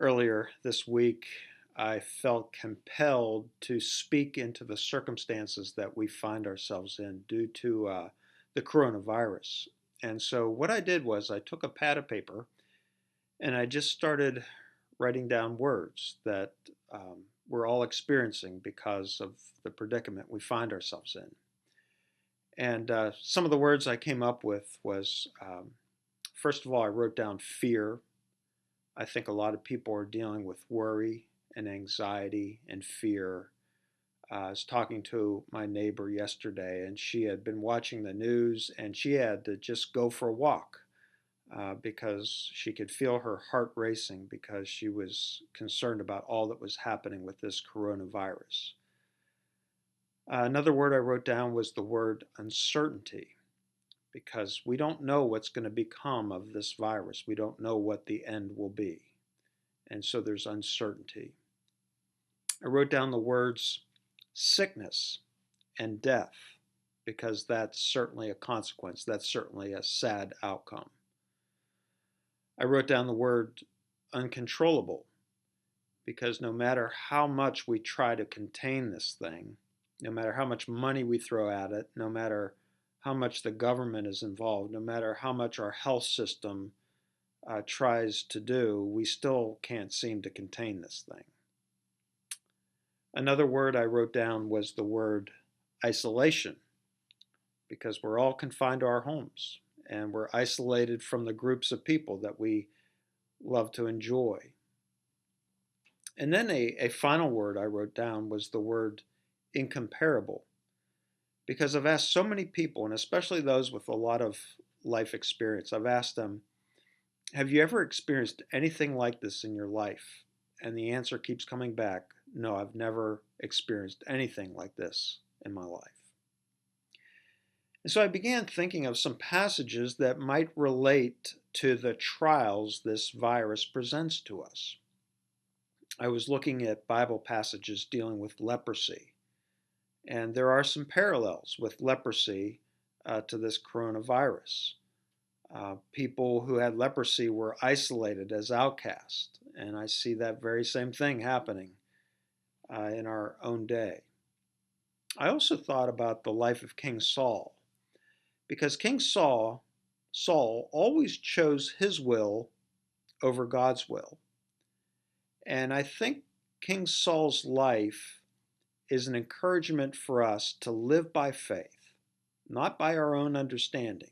Earlier this week, I felt compelled to speak into the circumstances that we find ourselves in due to the coronavirus. And so, what I did was I took a pad of paper and I just started writing down words that we're all experiencing because of the predicament we find ourselves in. And some of the words I came up with was first of all, I wrote down fear. I think a lot of people are dealing with worry and anxiety and fear. I was talking to my neighbor yesterday, and she had been watching the news, and she had to just go for a walk because she could feel her heart racing because she was concerned about all that was happening with this coronavirus. Another word I wrote down was the word uncertainty because we don't know what's going to become of this virus. We don't know what the end will be. And so there's uncertainty. I wrote down the words sickness and death because that's certainly a consequence. That's certainly a sad outcome. I wrote down the word uncontrollable because no matter how much we try to contain this thing, no matter how much money we throw at it, no matter how much the government is involved, no matter how much our health system tries to do, we still can't seem to contain this thing. Another word I wrote down was the word isolation because we're all confined to our homes and we're isolated from the groups of people that we love to enjoy. And then a final word I wrote down was the word incomparable because I've asked so many people, and especially those with a lot of life experience, I've asked them, have you ever experienced anything like this in your life? And the answer keeps coming back, no, I've never experienced anything like this in my life. And so I began thinking of some passages that might relate to the trials this virus presents to us. I was looking at Bible passages dealing with leprosy, and there are some parallels with leprosy to this coronavirus. People who had leprosy were isolated as outcasts, and I see that very same thing happening in our own day. I also thought about the life of King Saul, because Saul always chose his will over God's will. And I think King Saul's life is an encouragement for us to live by faith, not by our own understanding,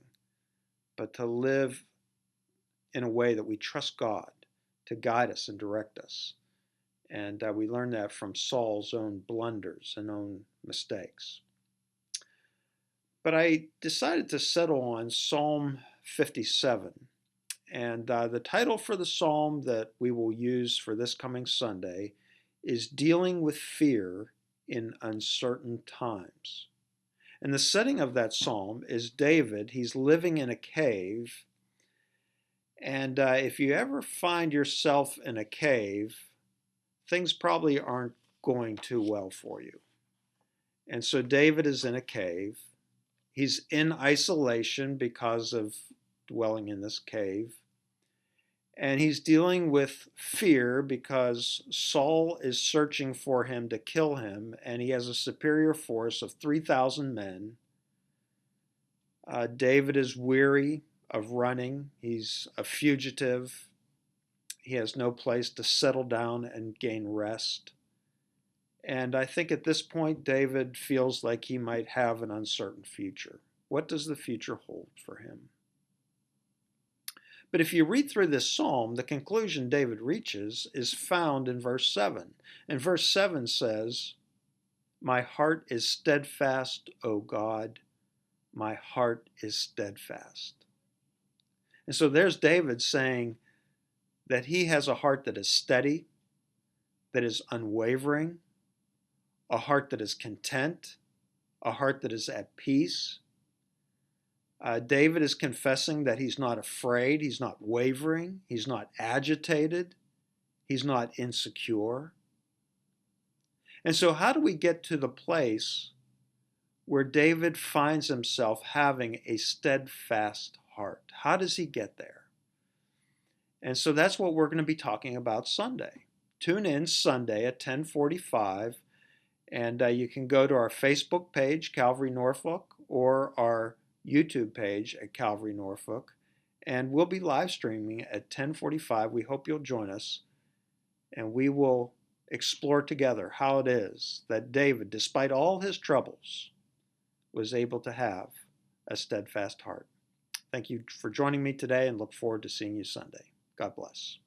but to live in a way that we trust God to guide us and direct us. And we learn that from Saul's own blunders and own mistakes. But I decided to settle on Psalm 57. And the title for the psalm that we will use for this coming Sunday is Dealing with Fear in Uncertain Times. And the setting of that psalm is David. He's living in a cave. And if you ever find yourself in a cave, things probably aren't going too well for you. And so David is in a cave. He's in isolation because of dwelling in this cave. And he's dealing with fear because Saul is searching for him to kill him, and he has a superior force of 3,000 men. David is weary of running. He's a fugitive. He has no place to settle down and gain rest. And I think at this point, David feels like he might have an uncertain future. What does the future hold for him? But if you read through this psalm, the conclusion David reaches is found in verse 7. And verse 7 says, "My heart is steadfast, O God, my heart is steadfast." And so there's David saying that he has a heart that is steady, that is unwavering, a heart that is content, a heart that is at peace. David is confessing that he's not afraid, he's not wavering, he's not agitated, he's not insecure. And so, how do we get to the place where David finds himself having a steadfast heart? How does he get there? And so that's what we're going to be talking about Sunday. Tune in Sunday at 10:45, and you can go to our Facebook page, Calvary Norfolk, or our YouTube page at Calvary Norfolk, and we'll be live streaming at 10:45. We hope you'll join us, and we will explore together how it is that David, despite all his troubles, was able to have a steadfast heart. Thank you for joining me today, and look forward to seeing you Sunday. God bless.